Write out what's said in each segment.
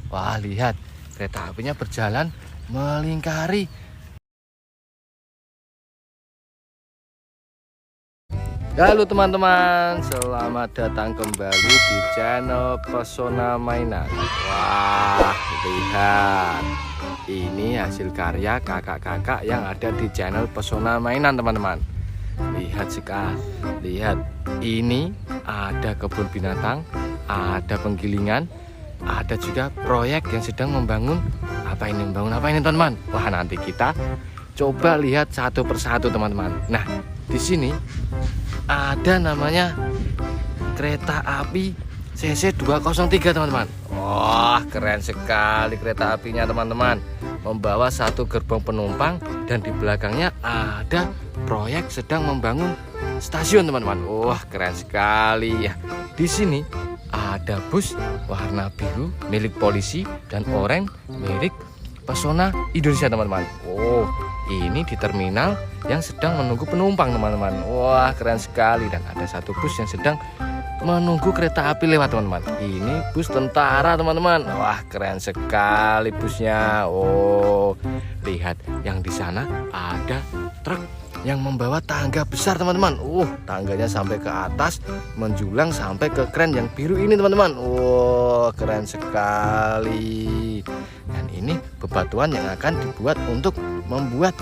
Wah, lihat kereta apinya berjalan melingkari. Halo teman-teman, selamat datang kembali di channel Pesona Mainan. Wah, lihat, ini hasil karya kakak-kakak yang ada di channel Pesona Mainan, teman-teman. Lihat sekali, lihat, ini ada kebun binatang, ada penggilingan, ada juga proyek yang sedang membangun. Apa ini, membangun apa ini, teman-teman? Wah, nanti kita coba lihat satu persatu, teman-teman. Nah, di sini ada namanya kereta api CC203, teman-teman. Wah, keren sekali kereta apinya, teman-teman. Membawa satu gerbong penumpang dan di belakangnya ada proyek sedang membangun stasiun, teman-teman. Wah, keren sekali ya. Di sini ada bus warna biru milik polisi dan oranye milik Pesona Indonesia, teman-teman. Oh, ini di terminal yang sedang menunggu penumpang, teman-teman. Wah, keren sekali. Dan ada satu bus yang sedang menunggu kereta api lewat, teman-teman. Ini bus tentara, teman-teman. Wah, keren sekali busnya. Oh, lihat yang di sana ada truk yang membawa tangga besar, teman-teman. Tangganya sampai ke atas, menjulang sampai ke kren yang biru ini, teman-teman. Keren sekali. Dan ini bebatuan yang akan dibuat untuk membuat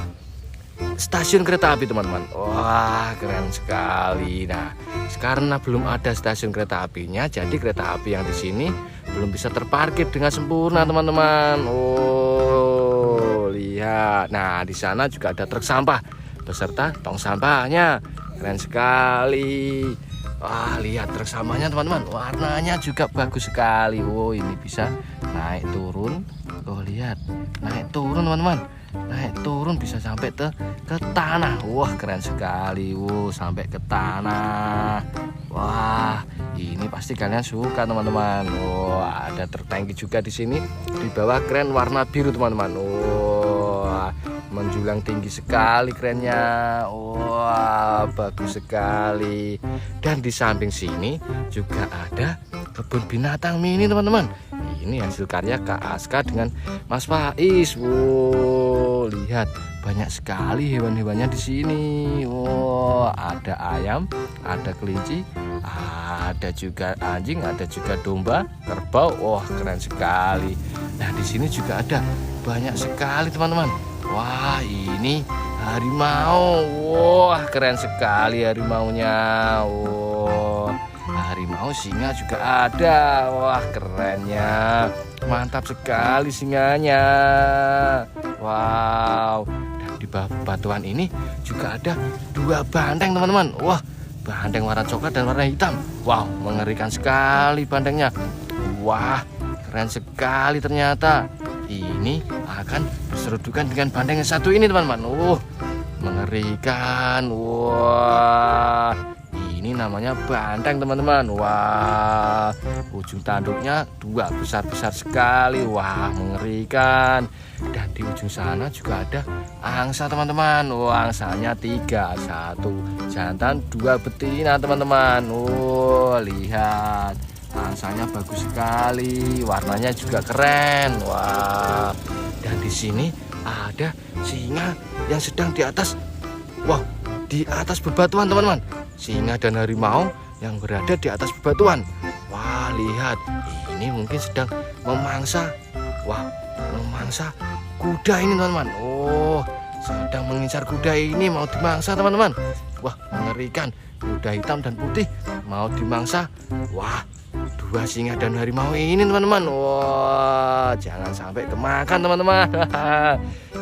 stasiun kereta api, teman-teman. Wah, keren sekali. Nah, karena belum ada stasiun kereta apinya, jadi kereta api yang di sini belum bisa terparkir dengan sempurna, teman-teman. Lihat. Nah, di sana juga ada truk sampah beserta tong sampahnya. Keren sekali. Wah, lihat truk sampahnya, teman-teman. Warnanya juga bagus sekali. Ini bisa naik turun. Lihat, naik turun, teman-teman. Naik turun bisa sampai ke tanah. Wah, keren sekali. Sampai ke tanah. Wah, ini pasti kalian suka, teman-teman. Ada truk tangki juga di sini. Di bawah kren warna biru, teman-teman. Menjulang tinggi sekali kerennya. Wah, bagus sekali. Dan di samping sini juga ada kebun binatang mini, teman-teman. Ini hasil karya Kak Aska dengan Mas Faiz. Lihat, banyak sekali hewan-hewannya di sini. Ada ayam, ada kelinci, ada juga anjing, ada juga domba, kerbau. Keren sekali. Nah, di sini juga ada banyak sekali, teman-teman. Wah, ini harimau. Wah, keren sekali harimaunya. Harimau, singa juga ada. Wah, kerennya. Mantap sekali singanya. Wow. Dan di bawah batuan ini juga ada dua banteng, teman-teman. Wah, banteng warna coklat dan warna hitam. Wow, mengerikan sekali bantengnya. Wah, keren sekali ternyata. Ini akan berserudukan dengan banteng yang satu ini, teman-teman. Mengerikan. Wah, ini namanya banteng, teman-teman. Wah, ujung tanduknya dua besar-besar sekali. Wah, mengerikan. Dan di ujung sana juga ada angsa, teman-teman. Angsanya 3, 1 jantan, 2 betina, teman-teman. Lihat, angsanya bagus sekali, warnanya juga keren. Wah, dan di sini ada singa yang sedang di atas. Wah, di atas bebatuan, teman-teman. Singa dan harimau yang berada di atas bebatuan. Wah, lihat, ini mungkin sedang memangsa. Wah, memangsa kuda ini, teman-teman. Sedang mengincar kuda ini, mau dimangsa, teman-teman. Wah, mengerikan. Kuda hitam dan putih mau dimangsa. Wah, dua singa dan harimau ini, teman-teman. Wah, jangan sampai kemakan, teman-teman.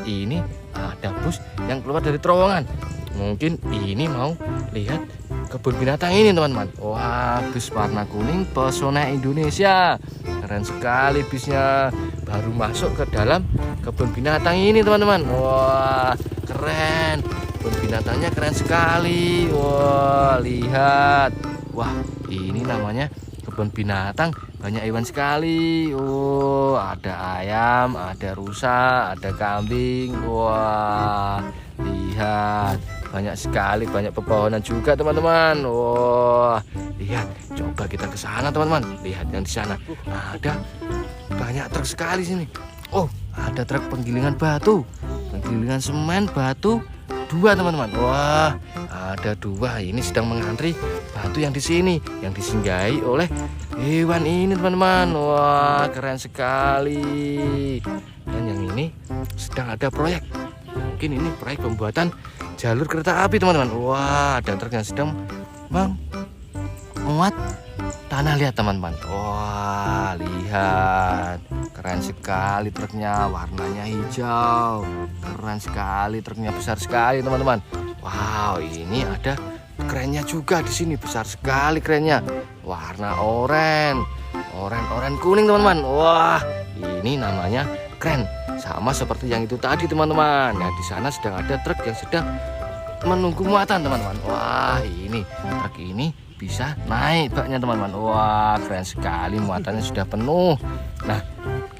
Ini ada bus yang keluar dari terowongan. Mungkin ini mau lihat kebun binatang ini, teman-teman. Wah, bus warna kuning Pesona Indonesia. Keren sekali busnya. Baru masuk ke dalam kebun binatang ini, teman-teman. Wah, keren. Kebun binatangnya keren sekali. Wah, lihat. Wah, ini namanya kebun binatang, banyak hewan sekali. Ada ayam, ada rusa, ada kambing. Wah, lihat. banyak sekali, banyak pepohonan juga teman-teman. Wah, lihat, coba kita ke sana teman-teman. Lihat yang di sana, ada banyak truk sekali sini. Oh, ada truk penggilingan batu, penggilingan semen batu, 2 teman-teman. Wah, ada 2 ini sedang mengantri batu yang di sini, yang disinggahi oleh hewan ini teman-teman. Wah, keren sekali. Dan yang ini sedang ada proyek, mungkin ini proyek pembuatan jalur kereta api teman-teman. Wah, ada truk yang sedang memuat tanah, lihat teman-teman. Wah, lihat, keren sekali truknya, warnanya hijau, keren sekali truknya, besar sekali teman-teman. Wow, ini ada kerennya juga di sini, besar sekali kerennya, warna oranye kuning teman-teman. Wah, ini namanya keren, sama seperti yang itu tadi teman-teman. Nah, di sana sedang ada truk yang sedang menunggu muatan teman-teman. Wah, ini truk ini bisa naik baknya teman-teman. Wah, keren sekali, muatannya sudah penuh. Nah,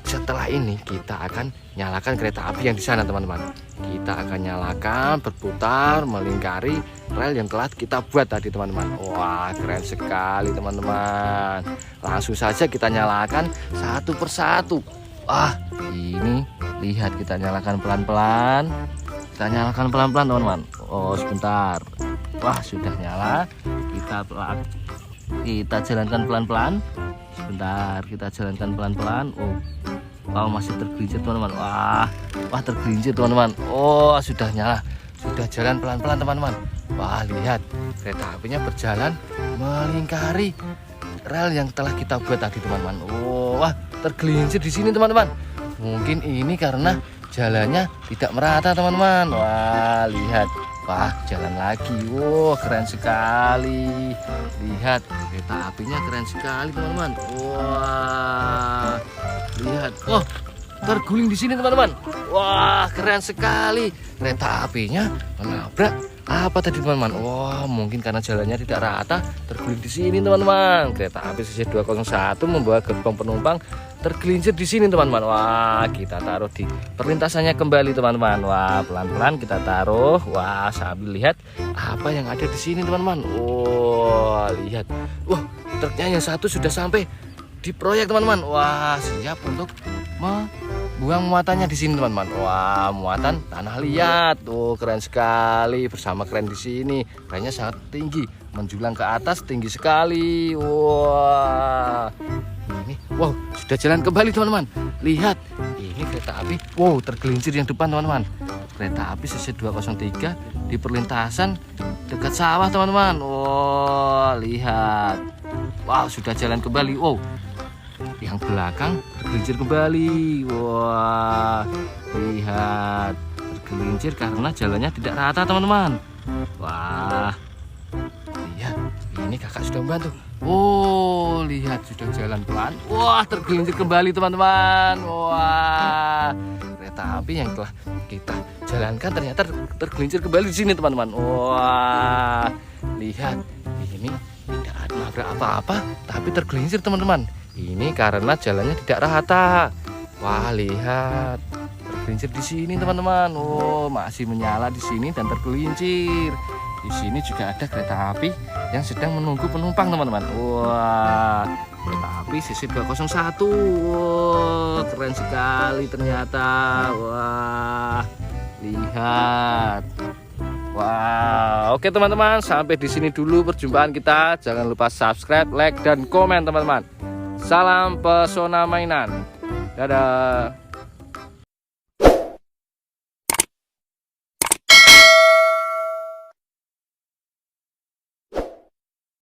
setelah ini kita akan nyalakan kereta api yang di sana teman-teman. Kita akan nyalakan, berputar melingkari rel yang telah kita buat tadi teman-teman. Wah, keren sekali teman-teman. Langsung saja kita nyalakan satu persatu. Wah, ini lihat, kita nyalakan pelan-pelan. Kita nyalakan pelan-pelan teman-teman. Oh, sebentar. Wah, sudah nyala. Kita jalankan pelan-pelan. Sebentar, kita jalankan pelan-pelan. Oh, wow, masih tergelincir teman-teman. Wah, tergelincir teman-teman. Oh, sudah nyala, sudah jalan pelan-pelan teman-teman. Wah, lihat, kereta apinya berjalan melingkari rel yang telah kita buat tadi teman-teman. Oh, wah, tergelincir di sini teman-teman. Mungkin ini karena jalannya tidak merata teman-teman. Wah, lihat. Wah, jalan lagi. Wow, keren sekali. Lihat, kereta apinya keren sekali teman-teman. Wah, lihat. Oh, terguling di sini teman-teman. Wah, keren sekali. Kereta apinya menabrak apa tadi teman-teman? Wah, mungkin karena jalannya tidak rata, terguling di sini teman-teman. Kereta api CC201 membawa gerbong penumpang tergelincir di sini teman-teman. Wah, kita taruh di perlintasannya kembali teman-teman. Wah, pelan-pelan kita taruh. Wah, sambil lihat apa yang ada di sini teman-teman. Wah, lihat. Wah, truknya yang satu sudah sampai di proyek teman-teman. Wah, siap untuk membuang muatannya di sini teman-teman. Wah, muatan tanah liat. Oh, keren sekali, bersama keren di sini. Kerennya sangat tinggi, menjulang ke atas, tinggi sekali. Wah, ini, wow, sudah jalan kembali teman-teman. Lihat, ini kereta api. Wow, tergelincir yang depan teman-teman. Kereta api CC203 di perlintasan dekat sawah teman-teman. Wow, lihat. Wow, sudah jalan kembali. Wow, yang belakang tergelincir kembali. Wah, lihat, tergelincir karena jalannya tidak rata teman-teman. Wah, lihat, ini kakak sudah membantu. Oh, lihat, sudah jalan pelan. Wah, tergelincir kembali teman-teman. Wah, kereta api yang telah kita jalankan ternyata tergelincir kembali di sini teman-teman. Wah, lihat, ini tidak ada nabrak apa-apa, tapi tergelincir teman-teman. Ini karena jalannya tidak rata. Wah, lihat, tergelincir di sini teman-teman. Oh, masih menyala di sini dan tergelincir. Di sini juga ada kereta api yang sedang menunggu penumpang teman-teman. Wah, kereta api CC201. Wah, keren sekali ternyata. Wah, lihat. Wah, oke teman-teman, sampai di sini dulu perjumpaan kita. Jangan lupa subscribe, like, dan komen teman-teman. Salam pesona mainan. Dadah.